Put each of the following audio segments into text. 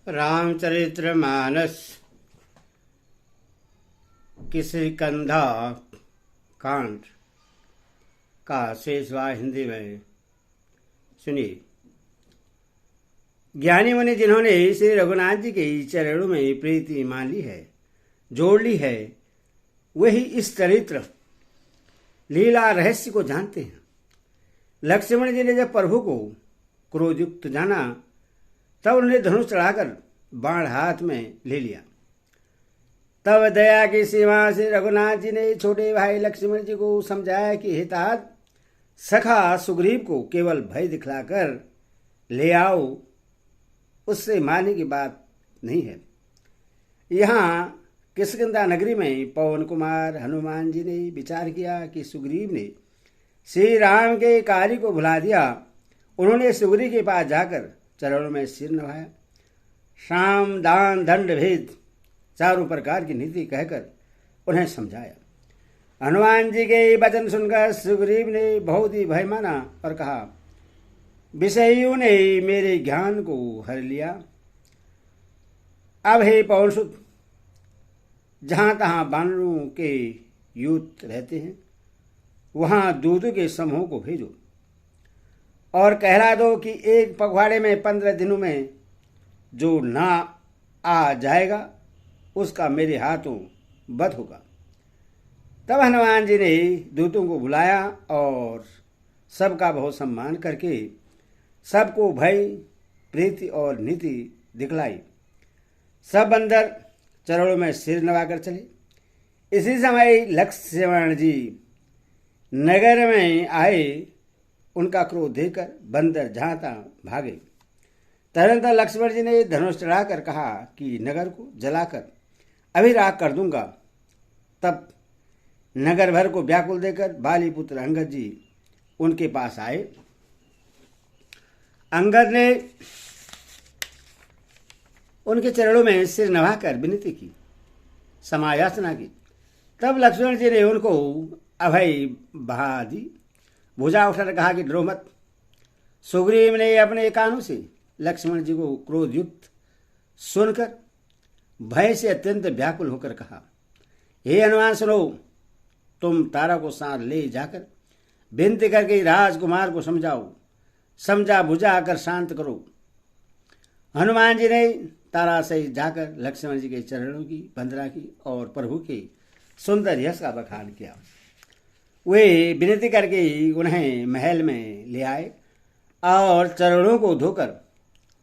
रामचरितमानस किसी कंधा कांड का शेषवा हिंदी में सुनिए। ज्ञानी मुनि जिन्होंने श्री रघुनाथ जी के चरणों में प्रीति मान ली है, जोड़ ली है, वही इस चरित्र लीला रहस्य को जानते हैं। लक्ष्मण जी ने जब प्रभु को क्रोधयुक्त जाना तब उन्हें धनुष चढ़ाकर बाण हाथ में ले लिया। तब दया की सीमा से रघुनाथ जी ने छोटे भाई लक्ष्मण जी को समझाया कि हितात सखा सुग्रीव को केवल भय दिखलाकर ले आओ, उससे मारने की बात नहीं है। यहाँ किष्किंधा नगरी में पवन कुमार हनुमान जी ने विचार किया कि सुग्रीव ने श्री राम के कार्य को भुला दिया। उन्होंने सुग्रीव के पास जाकर चरणों में सिर नवाया। साम दान दंड भेद चारों प्रकार की नीति कहकर उन्हें समझाया। हनुमान जी के वचन सुनकर सुग्रीव ने बहुत ही भय माना और कहा, विषयों ने मेरे ज्ञान को हर लिया। अब हे पवनसुत, जहां तहां बानरों के यूथ रहते हैं वहां दूध के समूह को भेजो और कहला दो कि एक पखवाड़े में 15 दिनों में जो ना आ जाएगा उसका मेरे हाथों वध होगा। तब हनुमान जी ने दूतों को बुलाया और सबका बहुत सम्मान करके सबको भय प्रीति और नीति दिखलाई। सब बंदर चरणों में सिर नवाकर चले। इसी समय लक्ष्मण जी नगर में आए। उनका क्रोध देखकर बंदर जहां तहां भागे। तुरंत लक्ष्मण जी ने धनुष चढ़ाकर कहा कि नगर को जलाकर अभी राख कर दूंगा। तब नगर भर को व्याकुल देकर बाली पुत्र अंगद जी उनके पास आए। अंगद ने उनके चरणों में सिर नवाकर विनती की, समायाचना की। तब लक्ष्मण जी ने उनको अभय बहा दी। भुजा उठाकर कहा कि डरो मत। सुग्रीव ने अपने कानों से लक्ष्मण जी को क्रोधयुक्त सुनकर भय से अत्यंत व्याकुल होकर कहा, हे हनुमान सुनो, तुम तारा को साथ ले जाकर विनती करके राजकुमार को समझाओ, समझा बुझा कर शांत करो। हनुमान जी ने तारा से जाकर लक्ष्मण जी के चरणों की वंदना की और प्रभु के सुंदर यश का बखान किया। वे विनती करके उन्हें महल में ले आए और चरणों को धोकर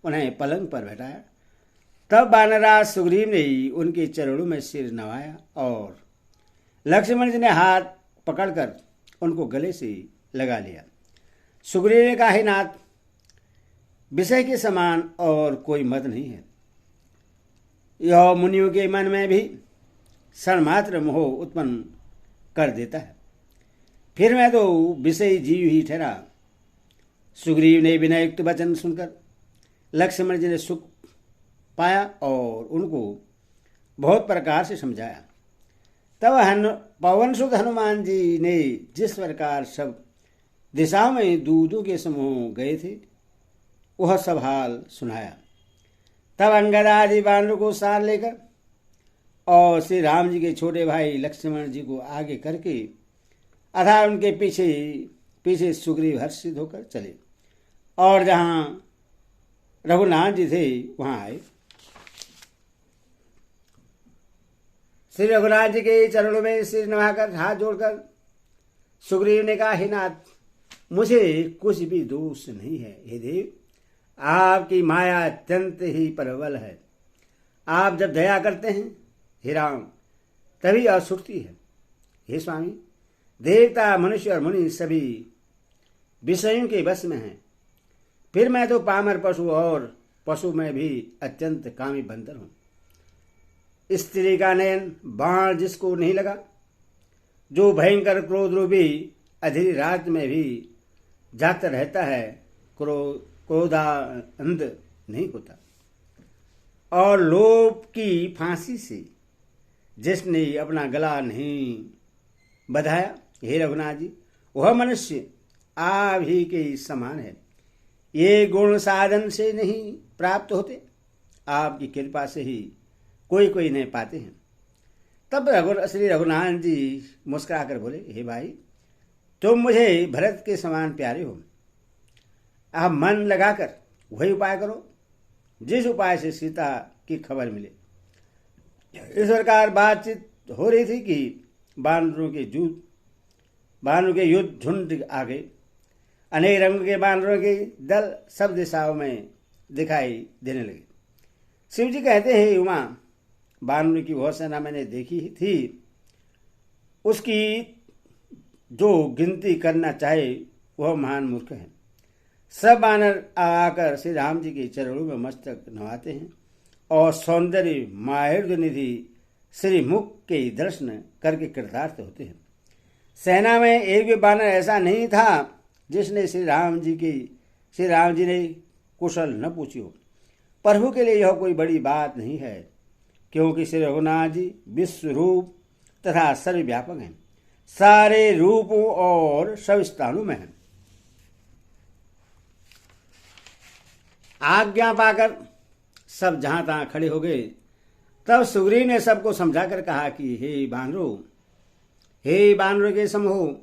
उन्हें पलंग पर बैठाया। तब वानरराज सुग्रीव ने उनके चरणों में सिर नवाया और लक्ष्मण जी ने हाथ पकड़कर उनको गले से लगा लिया। सुग्रीव ने कहा, हे नाथ, विषय के समान और कोई मत नहीं है। यह मुनियों के मन में भी क्षणमात्र मोह उत्पन्न कर देता है। फिर मैं तो विषय जीव ही ठहरा। सुग्रीव ने विनययुक्त वचन सुनकर लक्ष्मण जी ने सुख पाया और उनको बहुत प्रकार से समझाया। तब पवनसुत हनुमान जी ने जिस प्रकार सब दिशाओं में दूतों के समूह गए थे वह सब हाल सुनाया। तब अंगद आदि वानरों को साथ लेकर और श्री राम जी के छोटे भाई लक्ष्मण जी को आगे करके अथा उनके पीछे पीछे सुग्रीव हर्षित होकर चले और जहां रघुनाथ जी थे वहां आए। श्री रघुनाथ जी के चरणों में सिर नवाकर हाथ जोड़कर सुग्रीव ने कहा, हे नाथ, मुझे कुछ भी दोष नहीं है। हे देव, आपकी माया अत्यंत ही प्रबल है। आप जब दया करते हैं हे राम तभी असुरती है। हे स्वामी, देवता मनुष्य और मुनि सभी विषयों के वश में हैं। फिर मैं तो पामर पशु और पशु में भी अत्यंत कामी बंदर हूं। स्त्री का नयन बाण जिसको नहीं लगा, जो भयंकर क्रोध रूपी अधीरी रात में भी जाता रहता है, क्रोधांध नहीं होता। और लोभ की फांसी से जिसने अपना गला नहीं बधाया, हे रघुनाथ जी, वह मनुष्य आप ही के समान है। ये गुण साधन से नहीं प्राप्त होते। आपकी कृपा से ही कोई कोई नहीं पाते हैं। तब श्री रघुनाथ जी मुस्कुरा कर बोले, हे भाई, तुम मुझे भरत के समान प्यारे हो। आप मन लगाकर वही उपाय करो जिस उपाय से सीता की खबर मिले। इस प्रकार बातचीत हो रही थी कि बानरों के युद्ध झुंड आ गए। अनेक रंग के बानरों के दल सब दिशाओं में दिखाई देने लगे। शिव जी कहते हैं, उमा, बानरों की वह सेना मैंने देखी थी, उसकी जो गिनती करना चाहे वह महान मूर्ख है। सब बानर आकर श्री राम जी के चरणों में मस्तक नवाते हैं और सौंदर्य माहिर निधि श्री मुख के दर्शन करके कृतार्थ होते हैं। सेना में एक भी बानर ऐसा नहीं था जिसने श्री राम जी ने कुशल न पूछी हो। प्रभु के लिए यह कोई बड़ी बात नहीं है, क्योंकि श्री रघुनाथ जी विश्व रूप तथा सर्वव्यापक हैं, सारे रूपों और सब स्थानों में हैं। आज्ञा पाकर सब जहां तहां खड़े हो गए। तब सुग्रीव ने सबको समझाकर कहा कि हे बानरों के समूह,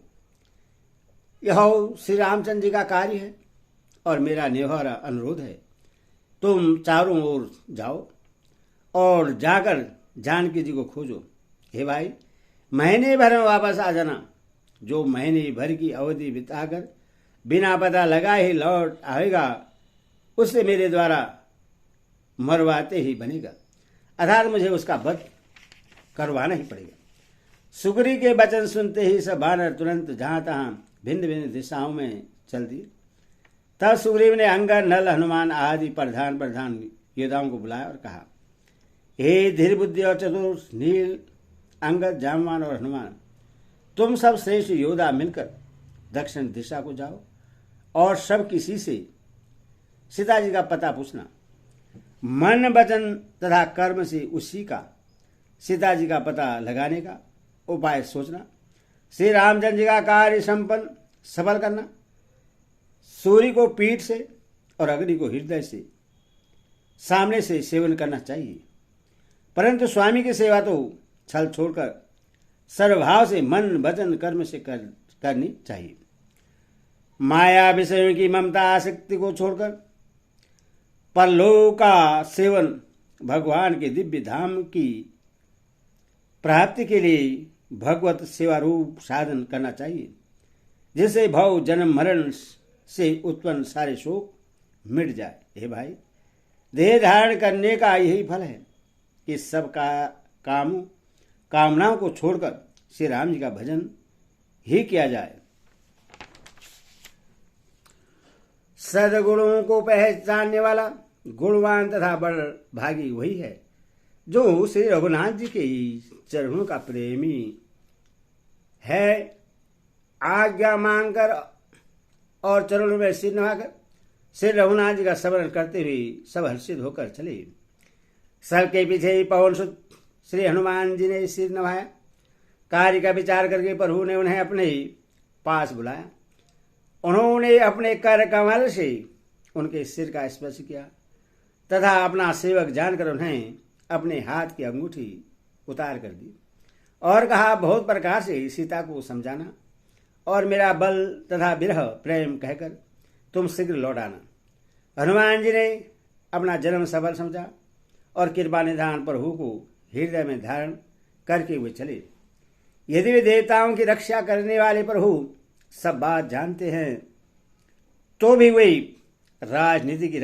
यह श्री रामचंद्र जी का कार्य है और मेरा निहोरा अनुरोध है। तुम चारों ओर जाओ और जाकर जानकी जी को खोजो। हे भाई, महीने भर में वापस आ जाना। जो महीने भर की अवधि बिताकर बिना पता लगाए ही लौट आएगा, उससे मेरे द्वारा मरवाते ही बनेगा, अर्थात मुझे उसका वध करवाना ही पड़ेगा। सुग्रीव के वचन सुनते ही सब बानर तुरंत जहां तहां भिन्न भिन्न दिशाओं में चल दिए। तब सुग्रीव ने अंगद, नल, हनुमान आदि प्रधान योद्धाओं को बुलाया और कहा, हे धीर बुद्धि और चतुर नील, अंगद, जामवान और हनुमान, तुम सब श्रेष्ठ योद्धा मिलकर दक्षिण दिशा को जाओ और सब किसी से सीता जी का पता पूछना। मन, वचन तथा कर्म से उसी का सीता जी का पता लगाने का उपाय सोचना। श्री रामचंद्र जी का कार्य संपन्न सफल करना। सूर्य को पीठ से और अग्नि को हृदय से सामने से सेवन करना चाहिए, परंतु स्वामी की सेवा तो छल छोड़कर सर्वभाव से मन, वचन, कर्म से करनी चाहिए। माया विषयों की ममता आसक्ति को छोड़कर परलोक का सेवन भगवान के दिव्य धाम की प्राप्ति के लिए भगवत सेवा रूप साधन करना चाहिए, जिससे भव जन्म मरण से उत्पन्न सारे शोक मिट जाए। हे भाई, देह धारण करने का यही फल है कि सब कामनाओं को छोड़कर श्री राम जी का भजन ही किया जाए। सद्गुणों को पहचानने वाला गुणवान तथा बड़ भागी वही है जो श्री रघुनाथ जी के चरणों का प्रेमी है। आज्ञा मांगकर और चरणों में सिर नवाकर श्री रघुनाथ जी का स्मरण करते हुए सब हर्षित होकर चले। सबके पीछे पवन सुत श्री हनुमान जी ने सिर नवाया। कार्य का विचार करके प्रभु ने उन्हें अपने पास बुलाया। उन्होंने अपने कर कमल से उनके सिर का स्पर्श किया तथा अपना सेवक जानकर उन्हें अपने हाथ की अंगूठी उतार कर दी और कहा, बहुत प्रकार से सीता को समझाना और मेरा बल तथा विरह प्रेम कहकर तुम शीघ्र लौट आना। हनुमान जी ने अपना जन्म सफल समझा और कृपा निधान प्रभु को हृदय में धारण करके वे चले। यदि वे देवताओं की रक्षा करने वाले प्रभु सब बात जानते हैं, तो भी वे राजनीति की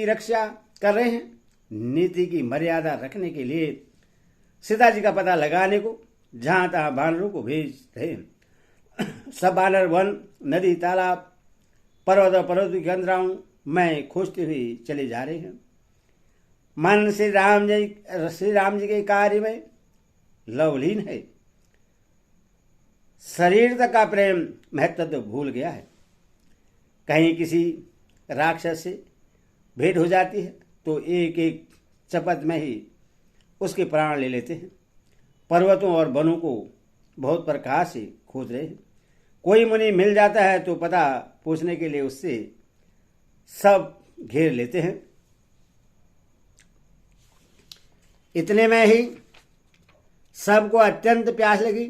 रक्षा कर रहे हैं। नीति की मर्यादा रखने के लिए सीता जी का पता लगाने को जहां तहां बानरों को भेज रहे हैं। सब बानर वन, नदी, तालाब, पर्वत और पर्वत की अंतराओं में खोजते हुए चले जा रहे हैं। मन श्री राम जी के कार्य में लवलीन है। शरीर तक का प्रेम महत्व तो भूल गया है। कहीं किसी राक्षस से भेंट हो जाती है तो एक एक चपत में ही उसके प्राण ले लेते हैं। पर्वतों और वनों को बहुत प्रकार से खोज रहे हैं। कोई मुनि मिल जाता है तो पता पूछने के लिए उससे सब घेर लेते हैं। इतने में ही सबको अत्यंत प्यास लगी,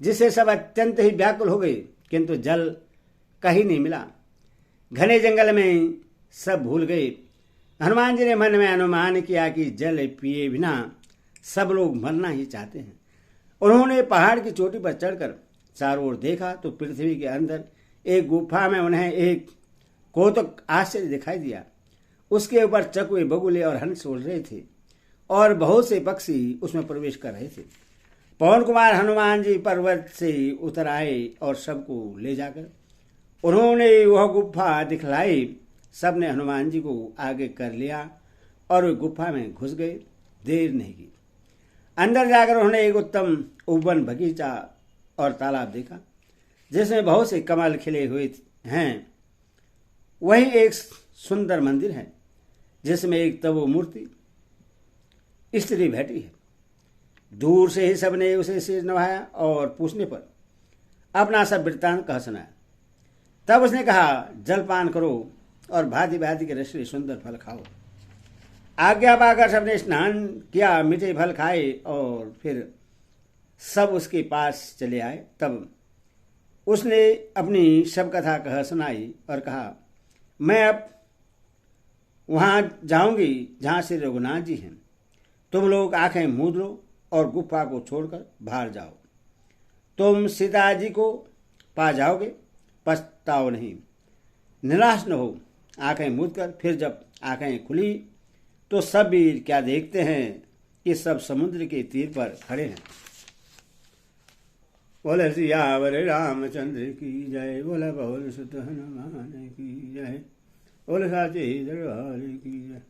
जिससे सब अत्यंत ही व्याकुल हो गए, किंतु जल कहीं नहीं मिला। घने जंगल में सब भूल गए। हनुमान जी ने मन में अनुमान किया कि जल पिए बिना सब लोग मरना ही चाहते हैं। उन्होंने पहाड़ की चोटी पर चढ़कर चारों ओर देखा तो पृथ्वी के अंदर एक गुफा में उन्हें एक कौतुक आश्चर्य दिखाई दिया। उसके ऊपर चकवे, बगुले और हंस उड़ रहे थे और बहुत से पक्षी उसमें प्रवेश कर रहे थे। पवन कुमार हनुमान जी पर्वत से उतर आए और सबको ले जाकर उन्होंने वह गुफा दिखलाई। सबने हनुमान जी को आगे कर लिया और वे गुफा में घुस गए। देर नहीं की, अंदर जाकर उन्होंने एक उत्तम उपवन, बगीचा और तालाब देखा, जिसमें बहुत से कमल खिले हुए हैं। वहीं एक सुंदर मंदिर है, जिसमें एक तवो मूर्ति स्त्री बैठी है। दूर से ही सबने उसे सिर नवाया और पूछने पर अपना सब वृत्तांत कह सुनाया। तब उसने कहा, जलपान करो और भांति भांति के रसीले सुंदर फल खाओ। आज्ञा पाकर सबने स्नान किया, मीठे फल खाए और फिर सब उसके पास चले आए। तब उसने अपनी सब कथा कह सुनाई और कहा, मैं अब वहां जाऊंगी जहां श्री रघुनाथ जी हैं। तुम लोग आंखें मूंद लो और गुफा को छोड़कर बाहर जाओ। तुम सीता जी को पा जाओगे, पछताओ नहीं, निराश न हो। आंखें मूंद कर फिर जब आंखें खुली तो सब वीर क्या देखते हैं कि सब समुद्र के तीर पर खड़े हैं। बोले सियावर रामचंद्र की जय, बोले पवन सुत हनुमान की जय, बोले साचे दरबार की जय।